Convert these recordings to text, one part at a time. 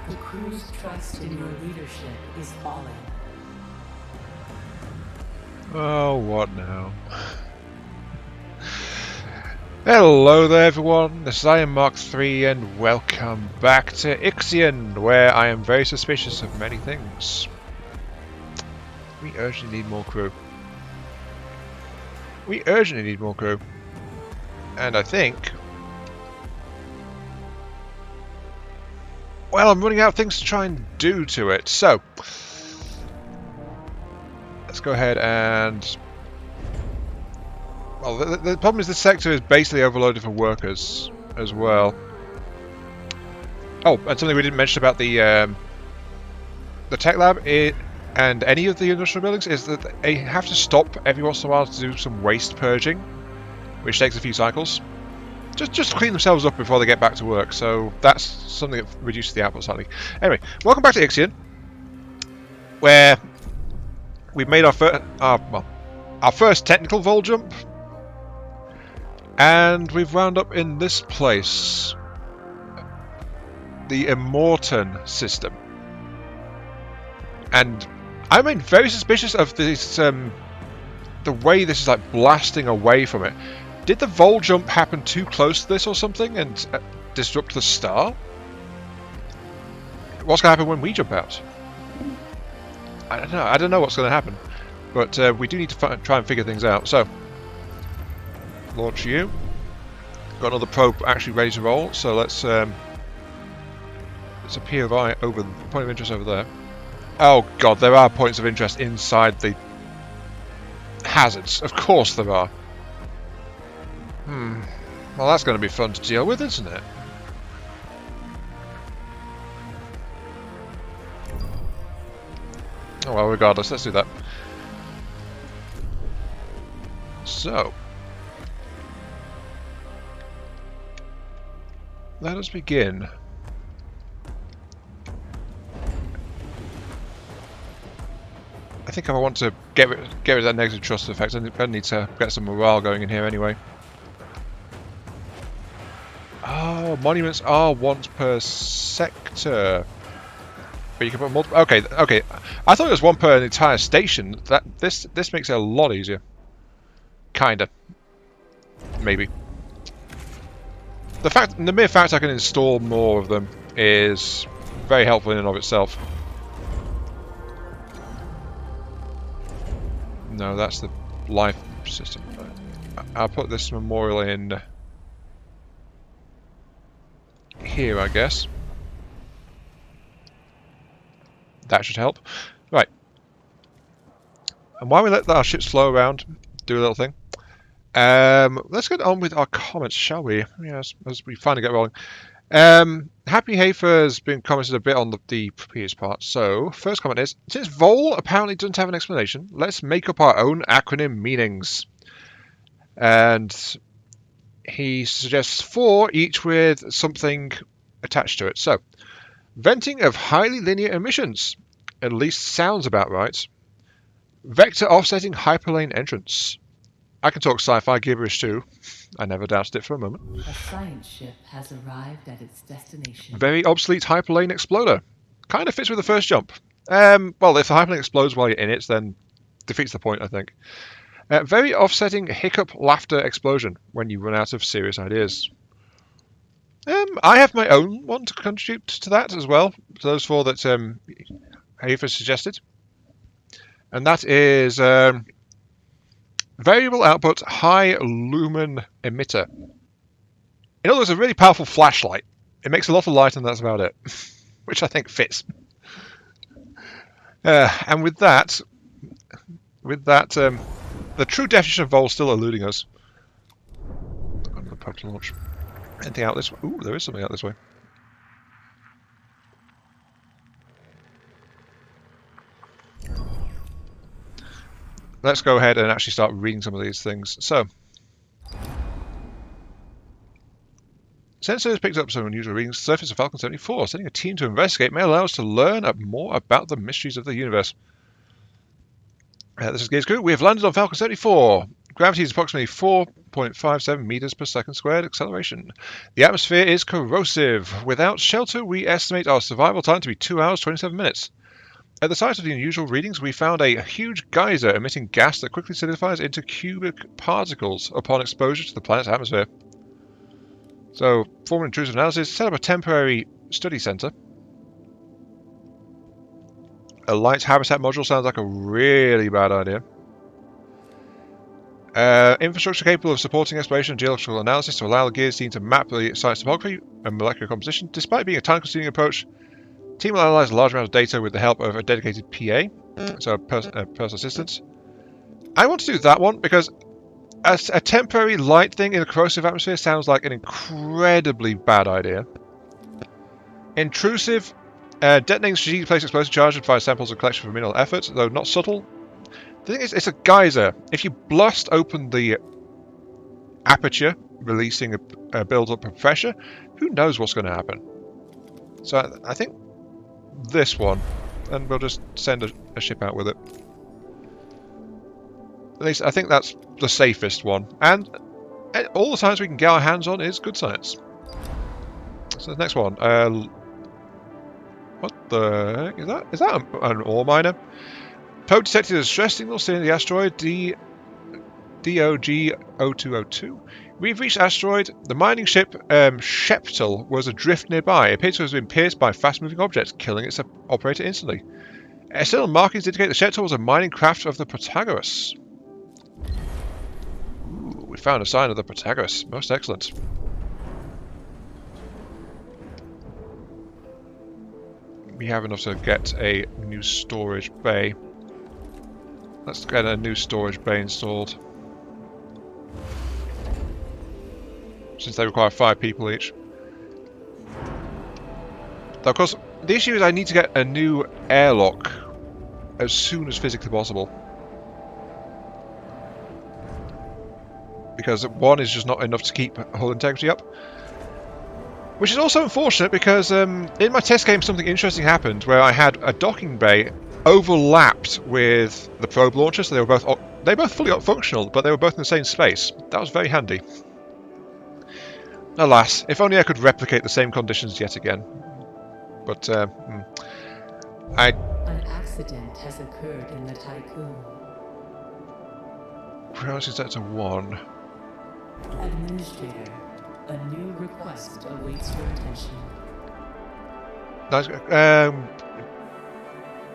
The crew's trust in your leadership is falling. Oh, what now? Hello there everyone, this is Mark III and welcome back to Ixion, where I am very suspicious of many things. We urgently need more crew. And I think... well, I'm running out of things to try and do to it, so... let's go ahead and... well, the problem is this sector is basically overloaded for workers as well. Oh, and something we didn't mention about the tech lab and any of the industrial buildings is that they have to stop every once in a while to do some waste purging, which takes a few cycles. Just to clean themselves up before they get back to work, so that's something that reduces the output slightly. Anyway, welcome back to Ixion, where we've made our first technical vol jump, and we've wound up in this place, the Immortan system. And I mean, very suspicious of this, the way this is like blasting away from it. Did the vol jump happen too close to this or something and disrupt the star? What's going to happen when we jump out? I don't know. I don't know what's going to happen, but we do need to try and figure things out. So, launch you. Got another probe actually ready to roll. So let's a POI over the point of interest over there. Oh god, there are points of interest inside the hazards. Of course there are. Well, that's going to be fun to deal with, isn't it? Oh well, regardless, let's do that. So, let us begin. I think if I want to get rid of that negative trust effect, I need to get some morale going in here anyway. Oh, monuments are once per sector. But you can put multiple. Okay. I thought it was one per entire station. This makes it a lot easier. Kinda. Maybe. The mere fact I can install more of them is very helpful in and of itself. No, that's the life system. I'll put this memorial in here, I guess. That should help. Right. And while we let our ship slow around, do a little thing, let's get on with our comments, shall we? Yes, as we finally get rolling. Happy Hafer has been commented a bit on the previous part. So, first comment is, since Vol apparently doesn't have an explanation, let's make up our own acronym meanings. And he suggests 4, each with something attached to it. So, venting of highly linear emissions. At least sounds about right. Vector offsetting hyperlane entrance. I can talk sci-fi gibberish too. I never doubted it for a moment. A science ship has arrived at its destination. Very obsolete hyperlane exploder. Kind of fits with the first jump. Well, if the hyperlane explodes while you're in it, then defeats the point, I think. Very offsetting hiccup laughter explosion when you run out of serious ideas. I have my own one to contribute to that as well. To those 4 that Hafer suggested. And that is variable output high lumen emitter. In other words, a really powerful flashlight. It makes a lot of light and that's about it. Which I think fits. And with that, the true definition of vol still eluding us. Another probe to launch. Anything out this way? Ooh, there is something out this way. Let's go ahead and actually start reading some of these things. So, Sensor has picked up some unusual readings. Surface of Falcon 74. Sending a team to investigate may allow us to learn more about the mysteries of the universe. This is Gaze Crew. We have landed on Falcon 74. Gravity is approximately 4.57 meters per second squared acceleration. The atmosphere is corrosive. Without shelter, we estimate our survival time to be 2 hours 27 minutes. At the site of the unusual readings, we found a huge geyser emitting gas that quickly solidifies into cubic particles upon exposure to the planet's atmosphere. So, perform an intrusive analysis, set up a temporary study center. A light habitat module sounds like a really bad idea. Infrastructure capable of supporting exploration and geological analysis to allow the Gears team to map the site's topography and molecular composition. Despite being a time-consuming approach, the team will analyze a large amount of data with the help of a dedicated PA, so personal assistant. I want to do that one because a temporary light thing in a corrosive atmosphere sounds like an incredibly bad idea. Intrusive, detonating strategically placed explosive charge and fire samples and collection for minimal effort, though not subtle. The thing is, it's a geyser. If you blast open the aperture, releasing a build-up of pressure, who knows what's going to happen? So I think this one, and we'll just send a ship out with it. At least I think that's the safest one. And all the science we can get our hands on is good science. So the next one. What the heck is that? Is that an ore miner? Probe detected a stress signal seen in the asteroid DOG-0202. We've reached the asteroid. The mining ship Sheptel was adrift nearby. It appears to have been pierced by fast-moving objects, killing its operator instantly. External markings indicate the Sheptel was a mining craft of the Protagoras. Ooh, we found a sign of the Protagoras. Most excellent. We have enough to get a new storage bay. Let's get a new storage bay installed. Since they require 5 people each. Though, of course, the issue is I need to get a new airlock as soon as physically possible. Because one is just not enough to keep hull integrity up. Which is also unfortunate because in my test game something interesting happened where I had a docking bay overlapped with the probe launcher, so they were both fully functional, but they were both in the same space. That was very handy. Alas, if only I could replicate the same conditions yet again. But An accident has occurred in the Tycoon. Priority set to 1. Administrator, a new request awaits your attention. Nice.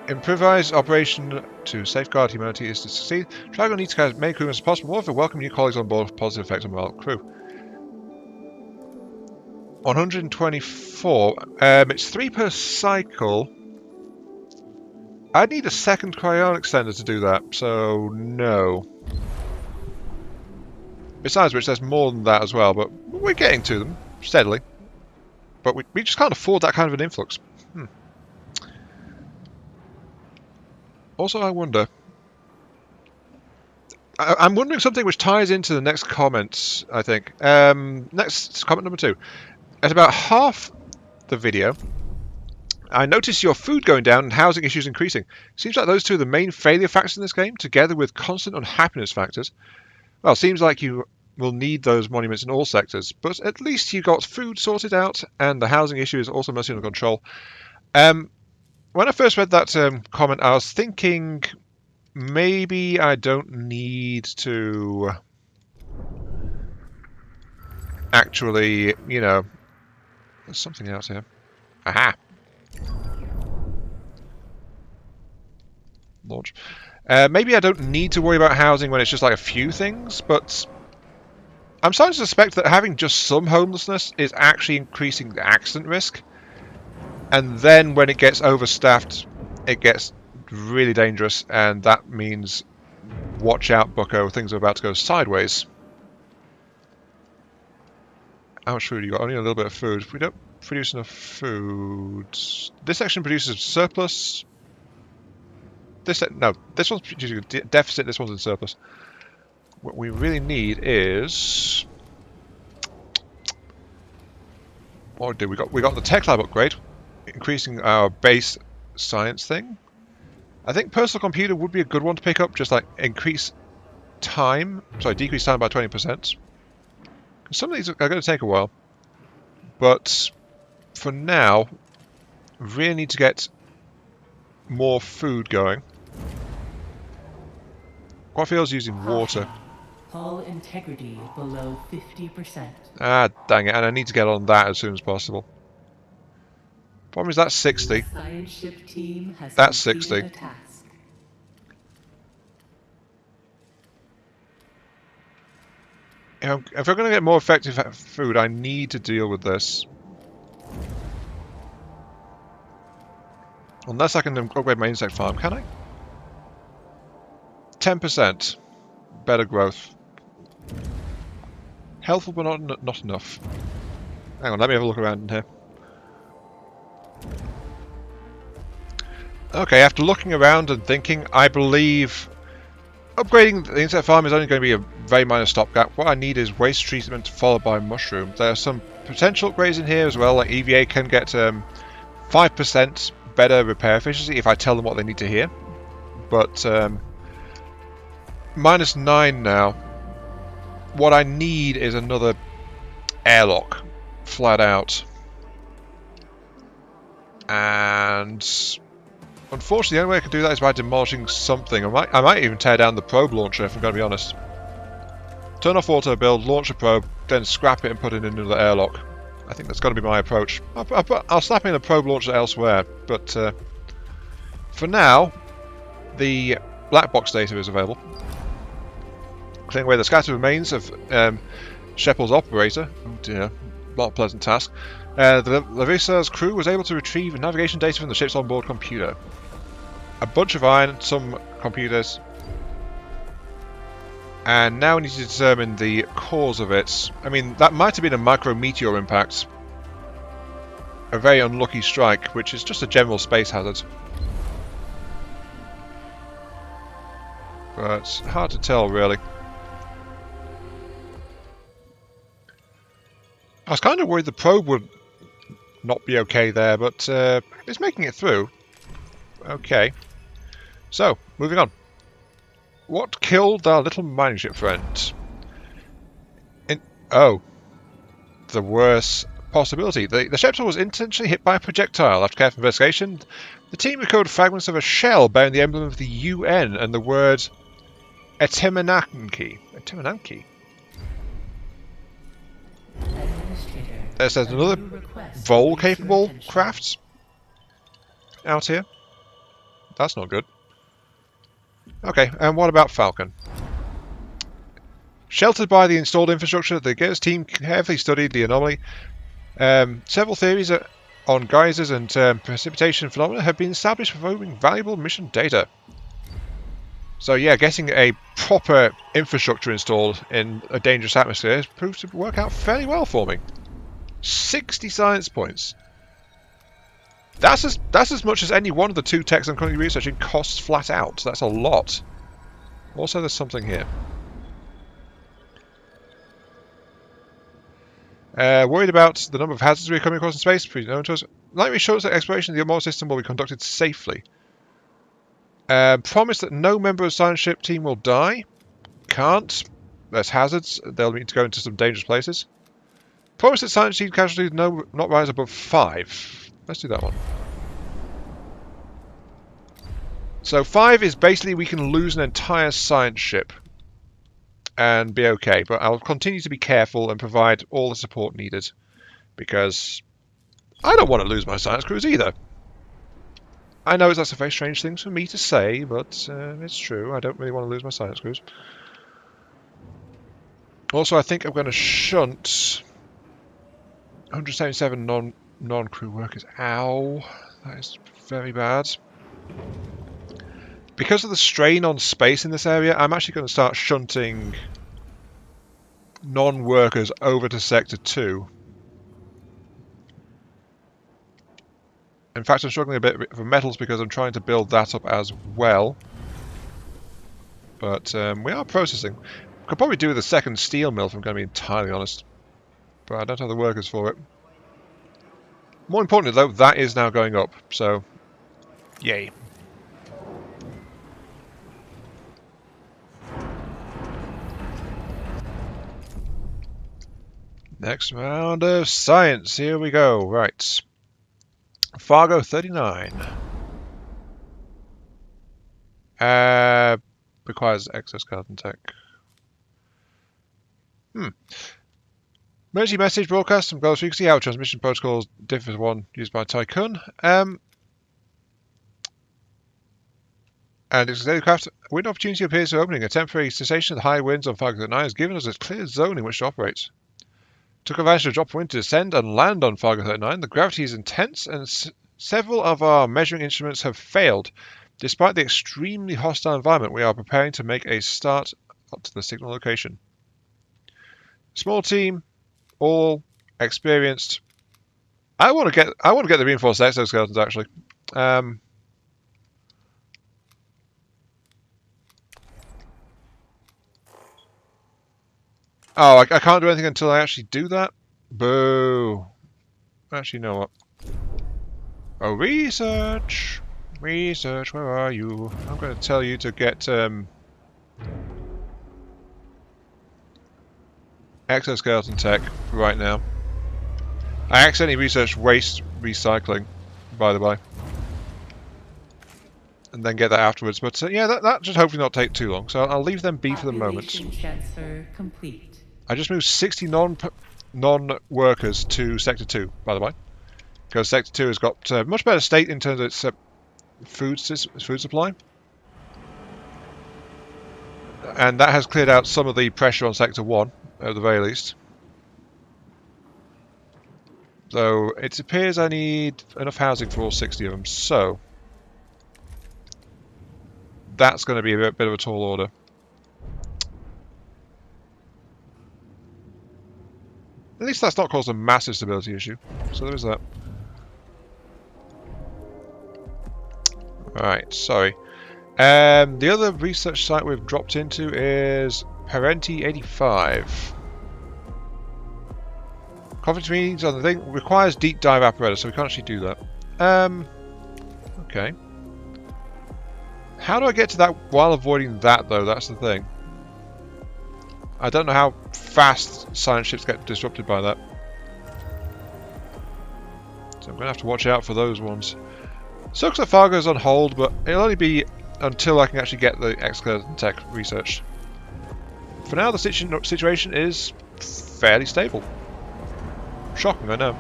Improvised operation to safeguard humanity is to succeed. Trigon needs to get as many crewmen as possible to welcome new colleagues on board with positive effects on morale crew. 124. It's 3 per cycle. I'd need a second cryonic extender to do that, so no. Besides which, there's more than that as well, but we're getting to them steadily. But we just can't afford that kind of an influx. Also, I wonder... I'm wondering something which ties into the next comments, I think. Next, comment number 2. At about half the video, I noticed your food going down and housing issues increasing. Seems like those two are the main failure factors in this game, together with constant unhappiness factors. Well, seems like you will need those monuments in all sectors, but at least you got food sorted out, and the housing issue is also mostly under control. When I first read that comment, I was thinking maybe I don't need to actually, you know... There's something else here. Aha! Launch. Maybe I don't need to worry about housing when it's just like a few things, but I'm starting to suspect that having just some homelessness is actually increasing the accident risk. And then when it gets overstaffed, it gets really dangerous, and that means watch out, bucko, things are about to go sideways. How much food you got? Only a little bit of food. We don't produce enough food. This section produces surplus. This one's producing a deficit, this one's in surplus. What we really need is... What do we got? We got the tech lab upgrade, increasing our base science thing. I think personal computer would be a good one to pick up, just like increase time. Sorry, decrease time by 20%. Some of these are going to take a while. But for now, really need to get more food going. Quite feels using water. Hull integrity below 50%. Ah, dang it, and I need to get on that as soon as possible. Problem is that's 60. Science ship team has That's completed 60. a task. If we're going to get more effective food, I need to deal with this. Unless I can upgrade my insect farm, can I? 10%. Better growth. Helpful, but not enough. Hang on, let me have a look around in here. Okay, after looking around and thinking, I believe upgrading the insect farm is only going to be a very minor stopgap. What I need is waste treatment followed by mushroom. There are some potential upgrades in here as well, like EVA can get 5% better repair efficiency if I tell them what they need to hear. But -9 now. What I need is another airlock, flat out. And unfortunately, the only way I can do that is by demolishing something. I might even tear down the probe launcher, if I'm going to be honest. Turn off auto build, launch a probe, then scrap it and put in another airlock. I think that's going to be my approach. I'll snap in a probe launcher elsewhere, but for now, the black box data is available. Clearing away the scattered remains of Sheppel's operator. Oh dear, not a pleasant task. The Lavisa's crew was able to retrieve navigation data from the ship's onboard computer. A bunch of iron, some computers. And now we need to determine the cause of it. I mean, that might have been a micrometeor impact. A very unlucky strike, which is just a general space hazard. But hard to tell, really. I was kind of worried the probe would not be okay there, but it's making it through. Okay. So, moving on. What killed our little mining ship friend? Oh. The worst possibility. The ship was intentionally hit by a projectile. After careful investigation, the team recovered fragments of a shell bearing the emblem of the UN and the word Etimananki. Etimananki? There's another Vol-capable craft out here. That's not good. Okay, and what about Falcon? Sheltered by the installed infrastructure, the Gears team carefully studied the anomaly. Several theories on geysers and precipitation phenomena have been established, providing valuable mission data. So yeah, getting a proper infrastructure installed in a dangerous atmosphere has proved to work out fairly well for me. 60 science points. That's as much as any one of the two techs I'm currently researching costs flat out. That's a lot. Also, there's something here. Worried about the number of hazards we're coming across in space? Pretty known to us. Light reassures that exploration of the Immortan system will be conducted safely. Promise that no member of the science ship team will die. Can't. There's hazards. They'll need to go into some dangerous places. Promise that science team casualties not rise above 5. Let's do that one. So 5 is basically we can lose an entire science ship and be okay, but I'll continue to be careful and provide all the support needed because I don't want to lose my science crews either. I know that's a very strange thing for me to say, but it's true. I don't really want to lose my science crews. Also, I think I'm going to shunt 177 non-crew workers. Ow. That is very bad. Because of the strain on space in this area, I'm actually going to start shunting non-workers over to Sector 2. In fact, I'm struggling a bit for metals because I'm trying to build that up as well. But we are processing. Could probably do with a second steel mill if I'm going to be entirely honest. But I don't have the workers for it. More importantly though, that is now going up, so yay. Next round of science. Here we go. Right. Fargo 39. Requires exoskeleton tech. Emergency message broadcast from Ghost. You can see how transmission protocols differ from one used by Tycoon. And it's aircraft. Wind opportunity appears to be opening. A temporary cessation of the high winds on Fargo 39 has given us a clear zone in which to operate. Took advantage of a drop of wind to descend and land on Fargo 39. The gravity is intense and several of our measuring instruments have failed. Despite the extremely hostile environment, we are preparing to make a start up to the signal location. Small team, all experienced. I want to get the reinforced exoskeletons actually. Oh, I can't do anything until I actually do that? Boo. Actually, you know what? Oh, research! Research, where are you? I'm going to tell you to get exoskeleton tech right now. I accidentally researched waste recycling, by the way. And then get that afterwards. But yeah, that should hopefully not take too long. So I'll leave them be for the moment. Transfer complete. I just moved 60 non-workers to Sector 2, by the way. Because Sector 2 has got much better state in terms of its food supply. And that has cleared out some of the pressure on Sector 1, at the very least. Though it appears I need enough housing for all 60 of them, so that's going to be a bit of a tall order. At least that's not caused a massive stability issue, so there is that. Right, sorry. The other research site we've dropped into is Parenti 85. Conference meetings on the thing requires deep dive apparatus, so we can't actually do that. Okay. How do I get to that while avoiding that, though? That's the thing. I don't know how fast science ships get disrupted by that. So I'm going to have to watch out for those ones. Sucks that Fargo's on hold, but it'll only be until I can actually get the exoskeleton tech researched. For now, the situation is fairly stable. Shocking, I know.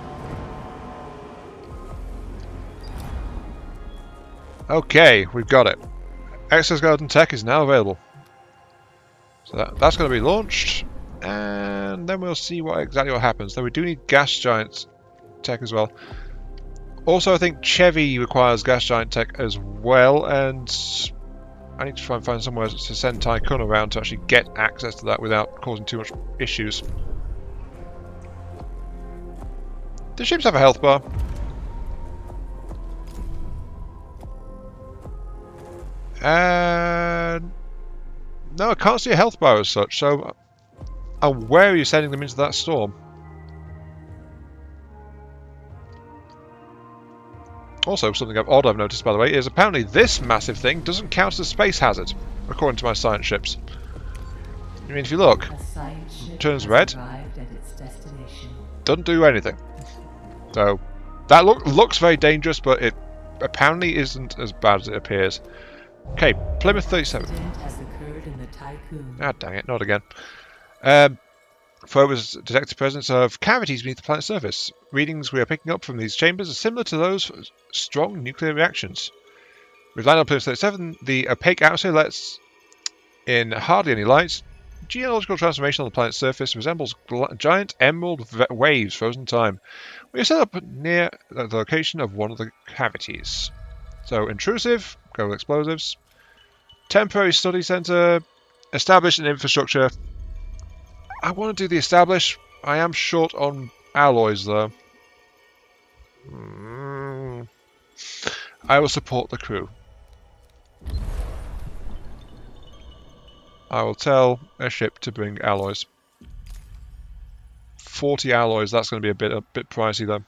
Okay, we've got it. Exoskeleton tech is now available. So that's going to be launched, and then we'll see exactly what happens. Though we do need gas giant tech as well. Also, I think Chevy requires gas giant tech as well, and I need to try and find somewhere to send Tycoon around to actually get access to that without causing too much issues. Do ships have a health bar? No, I can't see a health bar as such, so I'm wary of sending them into that storm. Also, something odd I've noticed, by the way, is apparently this massive thing doesn't count as a space hazard, according to my science ships. I mean, if you look, it turns red, doesn't do anything. So, that looks very dangerous, but it apparently isn't as bad as it appears. Okay, Plymouth 37. Ah, dang it, not again. Phobos detected presence of cavities beneath the planet's surface. Readings we are picking up from these chambers are similar to those of strong nuclear reactions. We've landed on Plymouth 37. The opaque atmosphere lets in hardly any light. Geological transformation on the planet's surface resembles giant emerald waves frozen in time. We are set up near the location of one of the cavities. So, intrusive, go with explosives. Temporary study center, establish an infrastructure. I want to do the establish. I am short on alloys, though. I will support the crew. I will tell a ship to bring alloys. 40 alloys, that's going to be a bit pricey, though.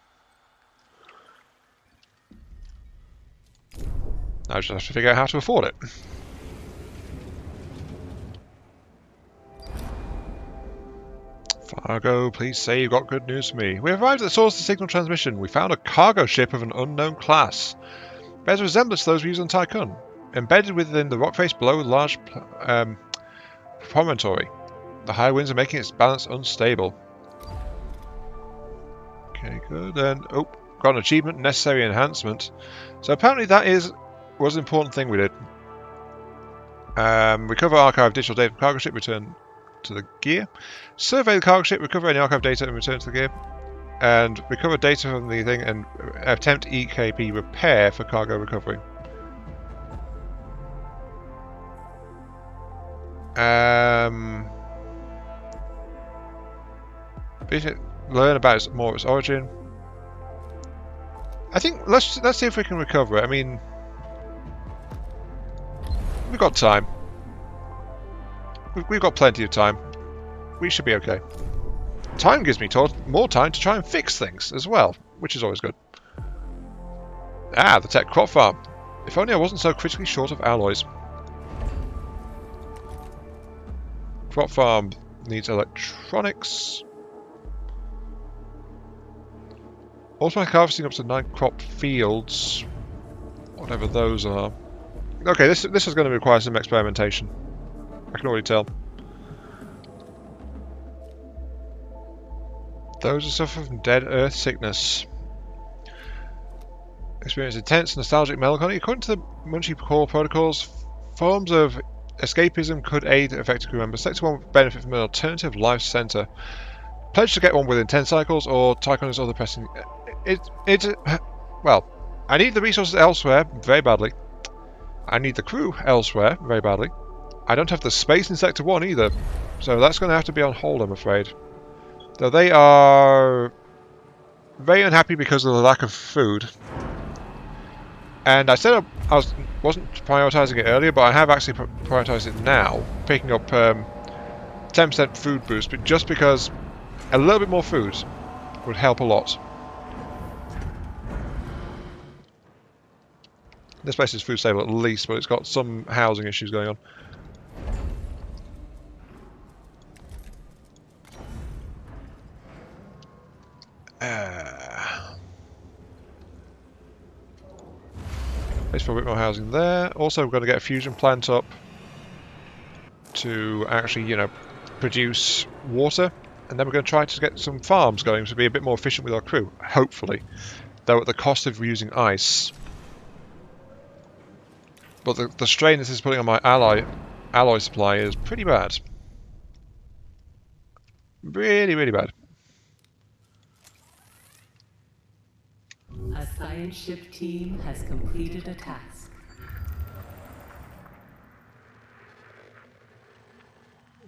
I just have to figure out how to afford it. Cargo, please say you've got good news for me. We have arrived at the source of the signal transmission. We found a cargo ship of an unknown class. Bears a resemblance to those we use on Tycoon. Embedded within the rock face below a large promontory. The high winds are making its balance unstable. Okay, good. And got an achievement, necessary enhancement. So apparently that was an important thing we did. Recover archive digital data from cargo ship, return to the gear. Survey the cargo ship, recover any archive data and return to the gear. And recover data from the thing and attempt EKP repair for cargo recovery. Learn about more of its origin. I think let's see if we can recover it. I mean, we've got time. We've got plenty of time. We should be okay. Time gives me more time to try and fix things as well, which is always good. Ah, the tech crop farm. If only I wasn't so critically short of alloys. Crop farm needs electronics. Automatic harvesting up to 9 crop fields. Whatever those are. Okay, this is going to require some experimentation. I can already tell. Those who suffer from dead earth sickness experience intense nostalgic melancholy. According to the Munchie Core protocols, forms of escapism could aid affected crew members. Sector 1 would benefit from an alternative life center. Pledge to get one within 10 cycles, or Tycoon's other pressing. Well, I need the resources elsewhere very badly. I need the crew elsewhere very badly. I don't have the space in Sector 1 either, so that's going to have to be on hold, I'm afraid. Though they are very unhappy because of the lack of food. And I said I wasn't prioritising it earlier, but I have actually prioritised it now, picking up 10% food boost, but just because a little bit more food would help a lot. This place is food stable at least, but it's got some housing issues going on. Place for a bit more housing there. Also, we're going to get a fusion plant up to actually, you know, produce water, and then we're going to try to get some farms going to be a bit more efficient with our crew, hopefully, though at the cost of using ice. But the strain this is putting on my alloy supply is pretty bad. Really, really bad. A science ship team has completed a task.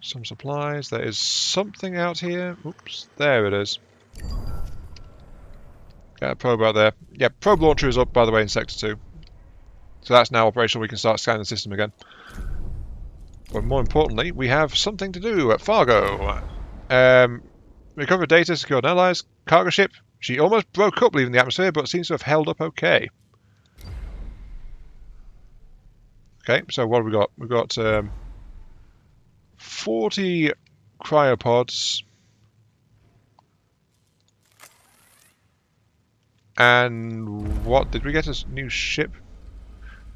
Some supplies. There is something out here. Oops, there it is. Got a probe out there. Yeah, probe launcher is up, by the way, in Sector 2. So that's now operational. We can start scanning the system again. But more importantly, we have something to do at Fargo. Recover data, secured allies, cargo ship. She almost broke up leaving the atmosphere, but seems to have held up okay. Okay, so what have we got? We've got 40 cryopods. And what? Did we get a new ship?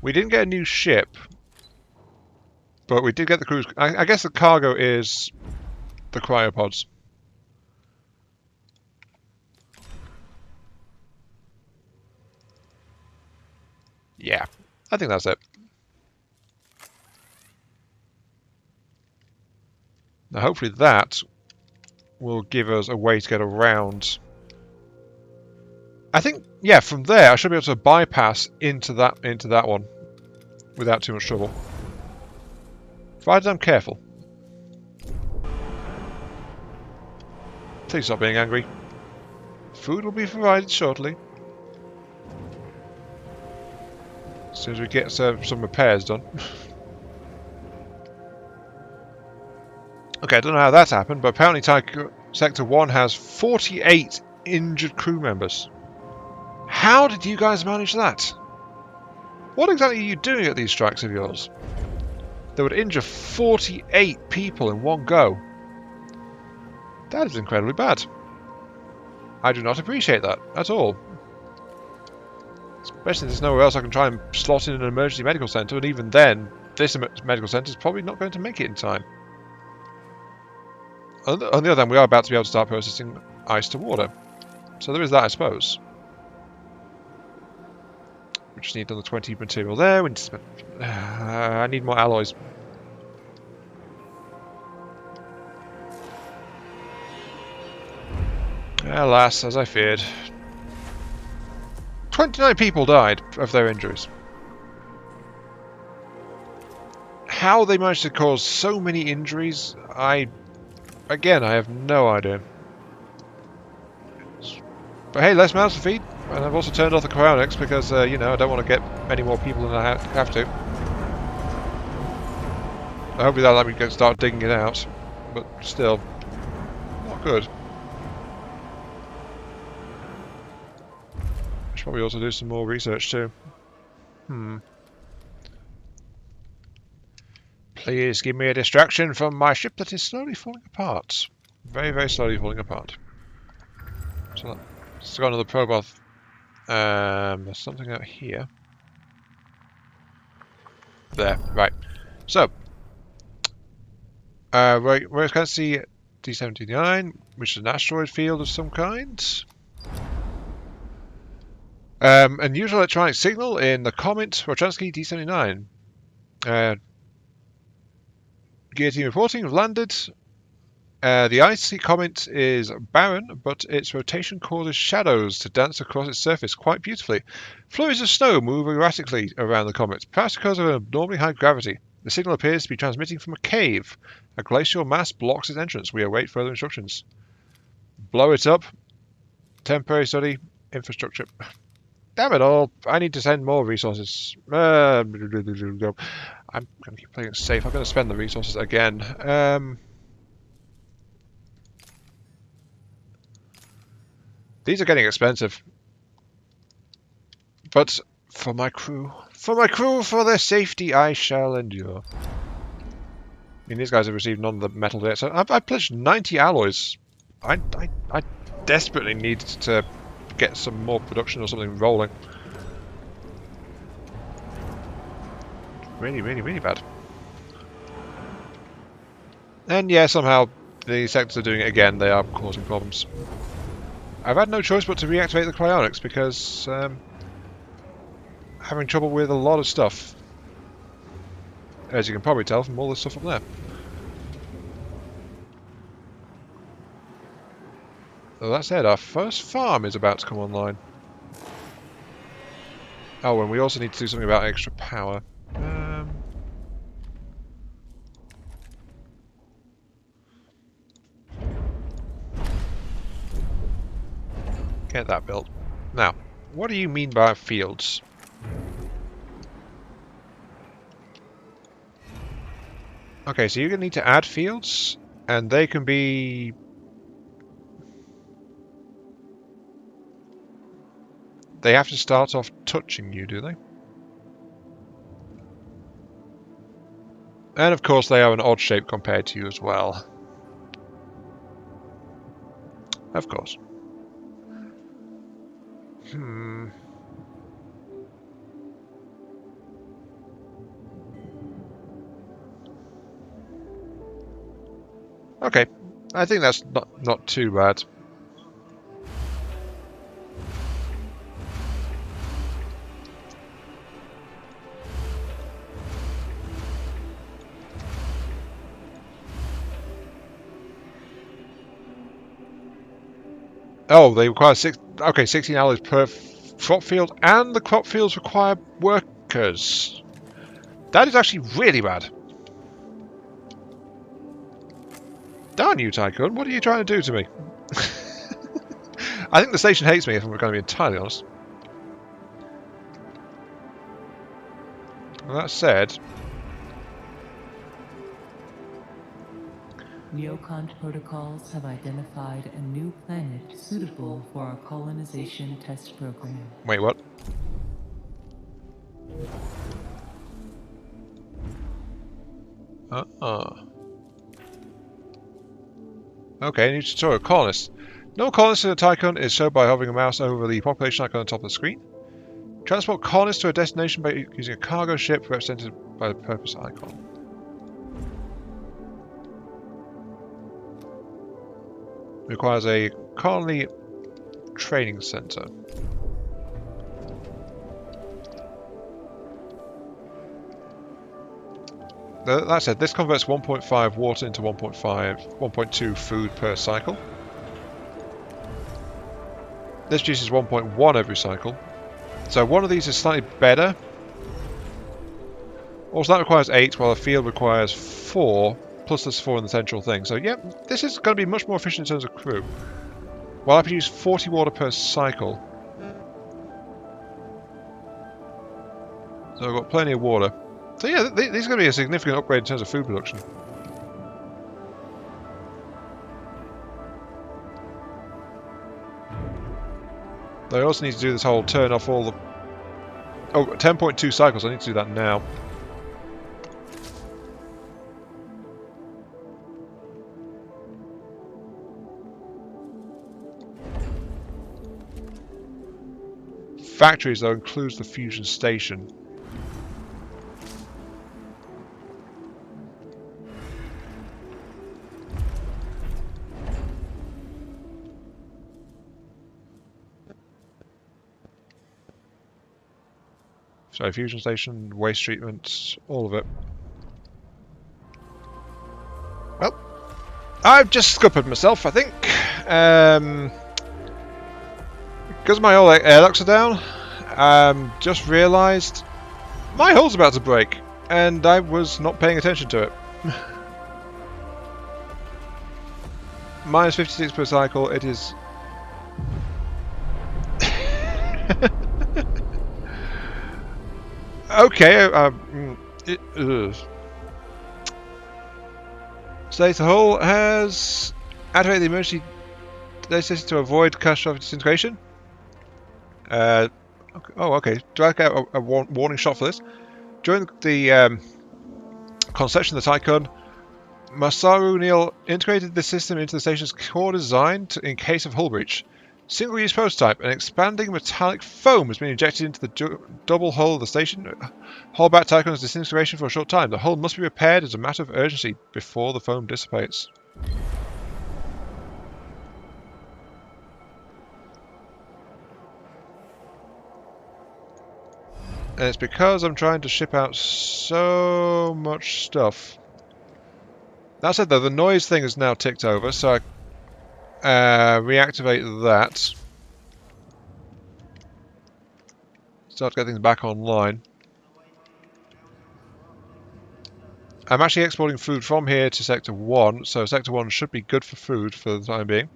We didn't get a new ship, but we did get the cruise. I guess the cargo is the cryopods. Yeah, I think that's it. Now hopefully that will give us a way to get around. I think, yeah, from there I should be able to bypass into that one without too much trouble. Provided I'm careful. Please stop being angry. Food will be provided shortly. As soon as we get some repairs done. Okay, I don't know how that's happened, but apparently Sector 1 has 48 injured crew members. How did you guys manage that? What exactly are you doing at these strikes of yours? They would injure 48 people in one go. That is incredibly bad. I do not appreciate that at all. Especially there's nowhere else I can try and slot in an emergency medical centre, and even then, this medical centre is probably not going to make it in time. On the other hand, we are about to be able to start processing ice to water. So there is that, I suppose. We just need another 20 material there. We need to spend, I need more alloys. Alas, as I feared. 29 people died of their injuries. How they managed to cause so many injuries, again, I have no idea. But hey, less mouths to feed. And I've also turned off the cryonics because, you know, I don't want to get any more people than I have to. Hopefully that'll let me start digging it out. But still, not good. I should probably also do some more research too. Please give me a distraction from my ship that is slowly falling apart. Very, very slowly falling apart. So let's go another probe off. There's something out here. There, right. So, we're going to see D79, which is an asteroid field of some kind. Unusual electronic signal in the comet Rochansky D79. Guillotine reporting, have landed. The icy comet is barren, but its rotation causes shadows to dance across its surface quite beautifully. Flurries of snow move erratically around the comet, perhaps because of an abnormally high gravity. The signal appears to be transmitting from a cave. A glacial mass blocks its entrance. We await further instructions. Blow it up. Temporary study. Infrastructure. Damn it all. I need to send more resources. I'm going to keep playing it safe. I'm going to spend the resources again. These are getting expensive. But for my crew, for their safety, I shall endure. I mean, these guys have received none of the metal yet, so I pledged 90 alloys. I desperately need to get some more production or something rolling. Really, really, really bad. And yeah, somehow the sectors are doing it again. They are causing problems. I've had no choice but to reactivate the cryonics because having trouble with a lot of stuff. As you can probably tell from all this stuff up there. So that said, our first farm is about to come online. Oh, and we also need to do something about extra power. Get that built. Now, what do you mean by fields? Okay, so you're going to need to add fields, and they can be... They have to start off touching you, do they? And of course they are an odd shape compared to you as well. Of course. Okay, I think that's not too bad. Oh, they require 16 alloys per crop field, and the crop fields require workers. That is actually really bad. Darn you, Tycoon, what are you trying to do to me? I think the station hates me, if I'm going to be entirely honest. Well, that said... Neocont protocols have identified a new planet suitable for our colonization test program. Wait, what? Okay, new tutorial. Colonists. No colonists in a Tycoon is shown by hovering a mouse over the population icon on the top of the screen. Transport colonists to a destination by using a cargo ship represented by the purpose icon. Requires a colony training center. That said, this converts 1.5 water into 1.2 food per cycle. This produces 1.1 every cycle. So one of these is slightly better. Also, that requires 8, while a field requires 4, plus there's 4 in the central thing. So yeah, this is going to be much more efficient in terms of crew. While I produce 40 water per cycle. So I've got plenty of water. So yeah, these are going to be a significant upgrade in terms of food production. I also need to do this whole turn off all the... Oh, 10.2 cycles, I need to do that now. Factories, though, includes the fusion station. So fusion station, waste treatment, all of it. Well, I've just scuppered myself, I think. Because my old airlocks are down, just realised my hull's about to break, and I was not paying attention to it. Minus 56 per cycle, it is... Okay, State the hull has activated the emergency delay system to avoid catastrophic disintegration. Oh, okay. Do I get a warning shot for this? During the conception of the Tycoon, Masaru Neal integrated the system into the station's core design in case of hull breach. Single-use prototype, an expanding metallic foam has been injected into the double hull of the station. Hold back Tycoon's disintegration for a short time. The hull must be repaired as a matter of urgency before the foam dissipates. And it's because I'm trying to ship out so much stuff. That said, though, the noise thing is now ticked over, so I reactivate that. Start getting things back online. I'm actually exporting food from here to Sector 1, so Sector 1 should be good for food for the time being.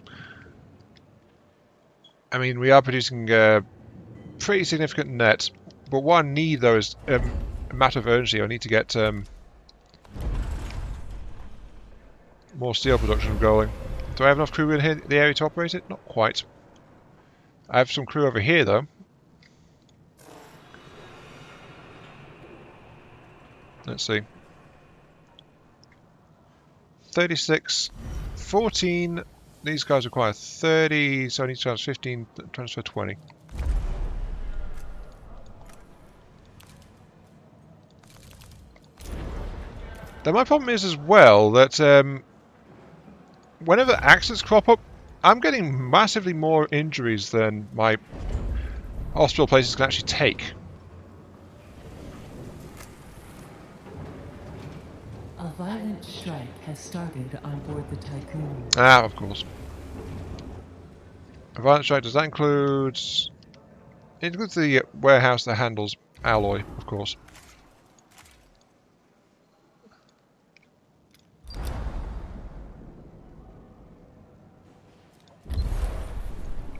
I mean, we are producing a pretty significant net, but what I need, though, is a matter of urgency. I need to get more steel production going. Do I have enough crew in here, the area to operate it? Not quite. I have some crew over here, though. Let's see. 36, 14. These guys require 30, so I need to transfer 15, transfer 20. Now my problem is as well that whenever accidents crop up, I'm getting massively more injuries than my hospital places can actually take. A violent strike has started on board the Tycoon. Ah, of course. A violent strike, does that include... It includes the warehouse that handles alloy, of course.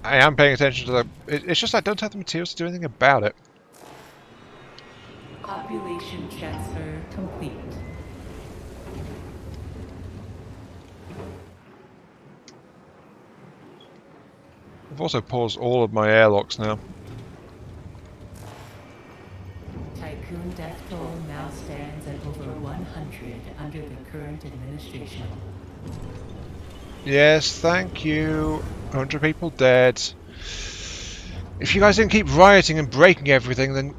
I am paying attention to the... It's just I don't have the materials to do anything about it. Population transfer complete. I've also paused all of my airlocks now. Tycoon death toll now stands at over 100 under the current administration. Yes, thank you. 100 people dead. If you guys didn't keep rioting and breaking everything, then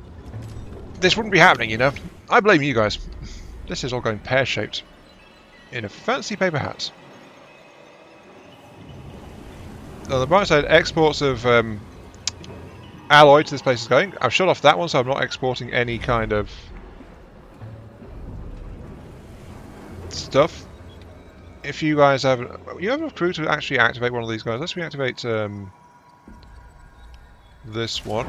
this wouldn't be happening, you know? I blame you guys. This is all going pear-shaped. In a fancy paper hat. On the bright side, exports of alloy to this place is going. I've shut off that one, so I'm not exporting any kind of stuff. If you guys have... You have enough crew to actually activate one of these guys. Let's reactivate this one.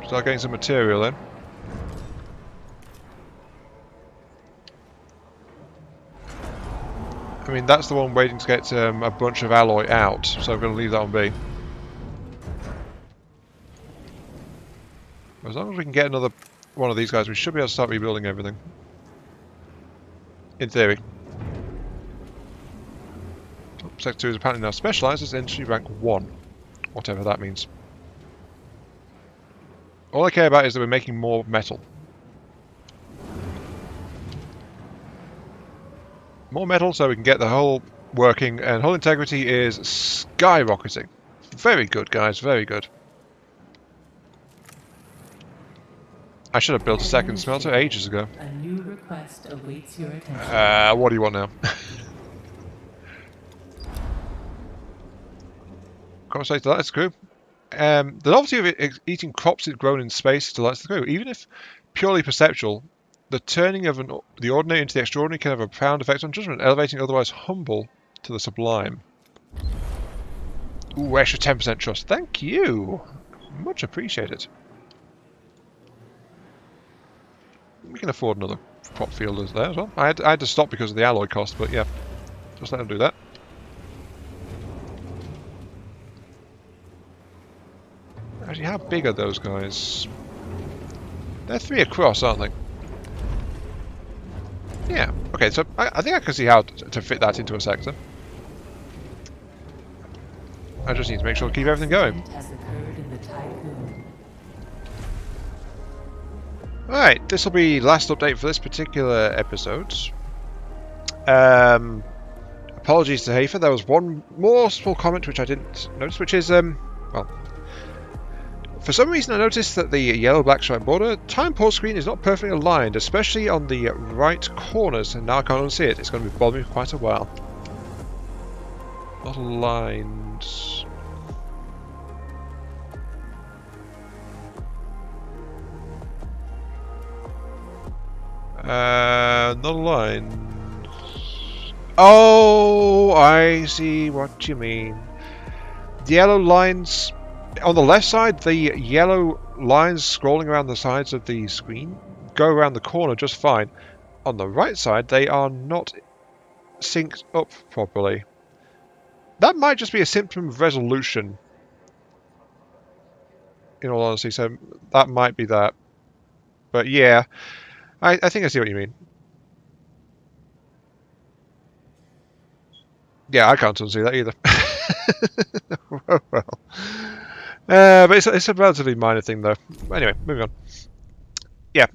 Start getting some material in. I mean, that's the one waiting to get a bunch of alloy out, so I'm going to leave that one be. As long as we can get another one of these guys, we should be able to start rebuilding everything. In theory. Sector 2 is apparently now specialised as industry rank 1. Whatever that means. All I care about is that we're making more metal. More metal so we can get the hull working, and hull integrity is skyrocketing. Very good, guys, very good. I should have built a second smelter ages ago. A new request awaits your attention. What do you want now? Conversate delights the crew. The novelty of eating crops grown in space delights the crew. Even if purely perceptual, the turning of the ordinary into the extraordinary can have a profound effect on judgment, elevating otherwise humble to the sublime. Ooh, extra 10% trust. Thank you! Much appreciated. We can afford another crop field there as well. I had to stop because of the alloy cost, but yeah. Just let them do that. Actually, how big are those guys? They're 3 across, aren't they? Yeah. Okay, so I think I can see how to fit that into a sector. I just need to make sure to keep everything going. Alright, this will be last update for this particular episode. Apologies to Hafer, there was one more small comment which I didn't notice, which is, well, for some reason I noticed that the yellow-black stripe border time pause screen is not perfectly aligned, especially on the right corners, and now I can't unsee it. It's going to be bothering me for quite a while. Not aligned. Not aligned. Oh, I see what you mean. The yellow lines on the left side, the yellow lines scrolling around the sides of the screen go around the corner just fine. On the right side, they are not synced up properly. That might just be a symptom of resolution, in all honesty, so that might be that. But yeah, I think I see what you mean. Yeah, I can't unsee that either. Well. But it's a relatively minor thing, though. Anyway, moving on. Yeah,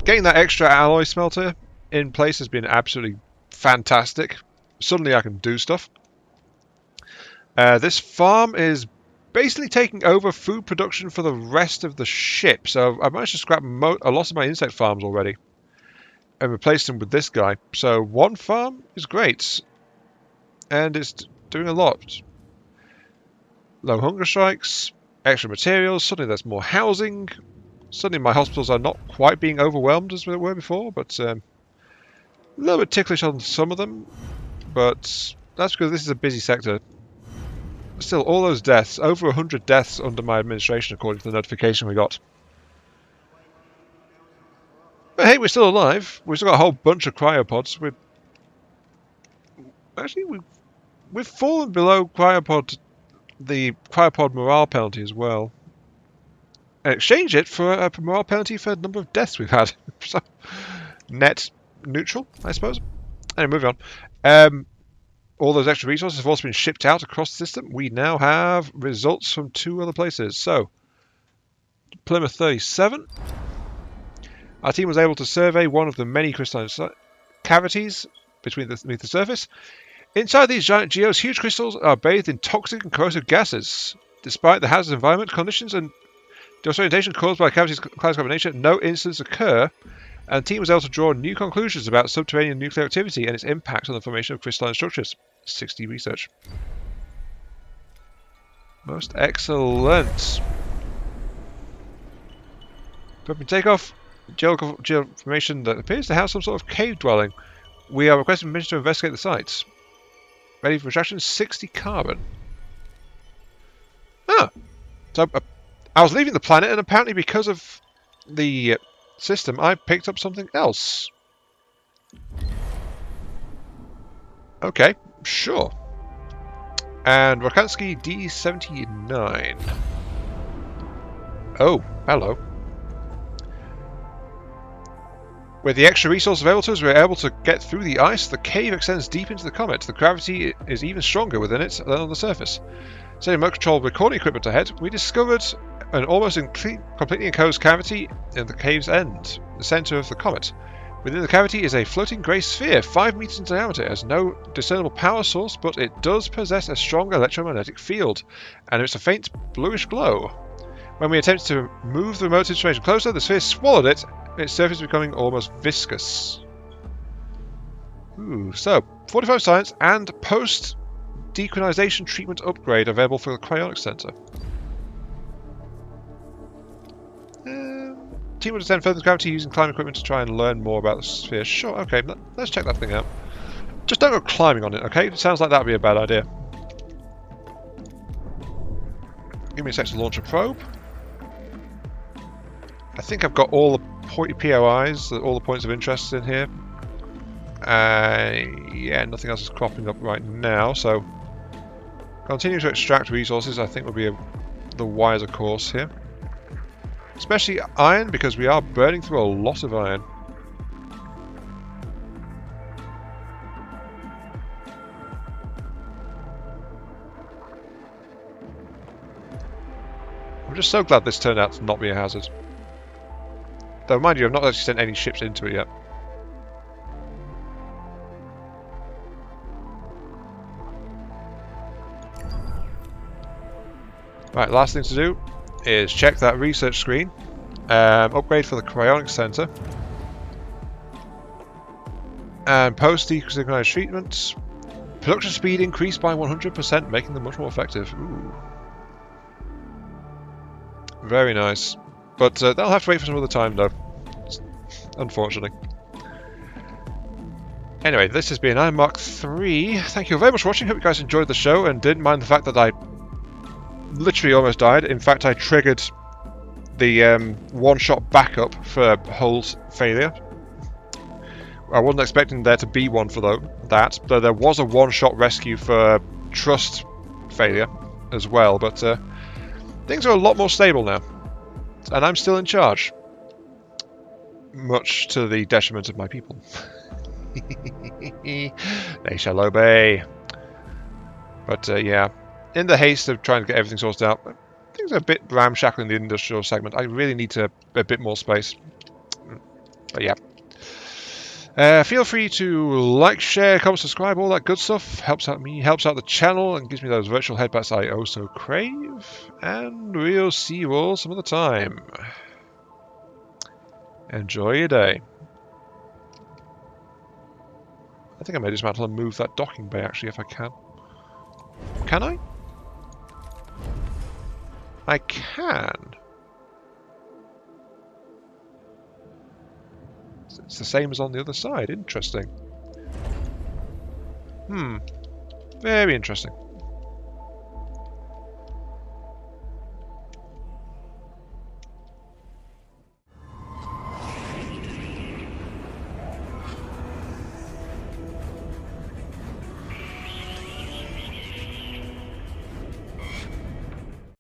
getting that extra alloy smelter in place has been absolutely fantastic. Suddenly I can do stuff. This farm is basically taking over food production for the rest of the ship. So I've managed to scrap a lot of my insect farms already and replace them with this guy. So one farm is great. And it's doing a lot. Low hunger strikes, extra materials, suddenly there's more housing. Suddenly my hospitals are not quite being overwhelmed as they were before, but a little bit ticklish on some of them. But that's because this is a busy sector. Still, all those deaths, over 100 deaths under my administration according to the notification we got. But hey, we're still alive. We've still got a whole bunch of cryopods. We've fallen below the cryopod morale penalty as well. And exchanged it for a morale penalty for the number of deaths we've had. So, net neutral, I suppose. Anyway, moving on. All those extra resources have also been shipped out across the system. We now have results from 2 other places. So, Plymouth 37 Our team was able to survey one of the many crystalline cavities beneath the surface. Inside these giant geos, huge crystals are bathed in toxic and corrosive gases. Despite the hazardous environment conditions and disorientation caused by cavities' kaleidoscopic nature, no incidents occur, and the team was able to draw new conclusions about subterranean nuclear activity and its impact on the formation of crystalline structures. 60 research. Most excellent. Prepping takeoff. Geological formation that appears to have some sort of cave dwelling. We are requesting permission to investigate the site. Ready for extraction, 60 carbon. Ah! So, I was leaving the planet, and apparently because of the system, I picked up something else. Okay, sure. And Rokansky D79. Oh, hello. With the extra resource available to us, we were able to get through the ice. The cave extends deep into the comet. The gravity is even stronger within it than on the surface. Setting remote control recording equipment ahead, we discovered an almost completely enclosed cavity in the cave's end, the center of the comet. Within the cavity is a floating grey sphere, 5 meters in diameter. It has no discernible power source, but it does possess a strong electromagnetic field, and emits a faint bluish glow. When we attempted to move the remote instrument closer, the sphere swallowed it, its surface becoming almost viscous. Ooh, so, 45 science and post-dequinization treatment upgrade available for the cryonics center. Team will descend further into gravity using climb equipment to try and learn more about the sphere. Sure, okay, let's check that thing out. Just don't go climbing on it, okay? It sounds like that would be a bad idea. Give me a sec to launch a probe. I think I've got all the POIs, all the points of interest in here. Yeah, nothing else is cropping up right now, so continue to extract resources I think would be the wiser course here. Especially iron, because we are burning through a lot of iron. I'm just so glad this turned out to not be a hazard. Though, mind you, I've not actually sent any ships into it yet. Right, last thing to do is check that research screen. Upgrade for the cryonics center. And post-decontamination treatment. Production speed increased by 100%, making them much more effective. Ooh. Very nice. But they'll have to wait for some other time, though. Unfortunately. Anyway, this has been Iron Mark 3. Thank you very much for watching. Hope you guys enjoyed the show and didn't mind the fact that I literally almost died. In fact, I triggered the one-shot backup for Hull's failure. I wasn't expecting there to be one for that, but there was a one-shot rescue for Trust failure as well. But things are a lot more stable now, and I'm still in charge, much to the detriment of my people. They shall obey. But yeah. In the haste of trying to get everything sorted out, things are a bit ramshackle in the industrial segment. I really need a bit more space. But yeah. Feel free to like, share, comment, subscribe, all that good stuff. Helps out me, helps out the channel, and gives me those virtual headbats I oh so crave. And we'll see you all some other time. Enjoy your day. I think I may dismantle and move that docking bay, actually, if I can. Can I? I can. It's the same as on the other side. Interesting. Very interesting.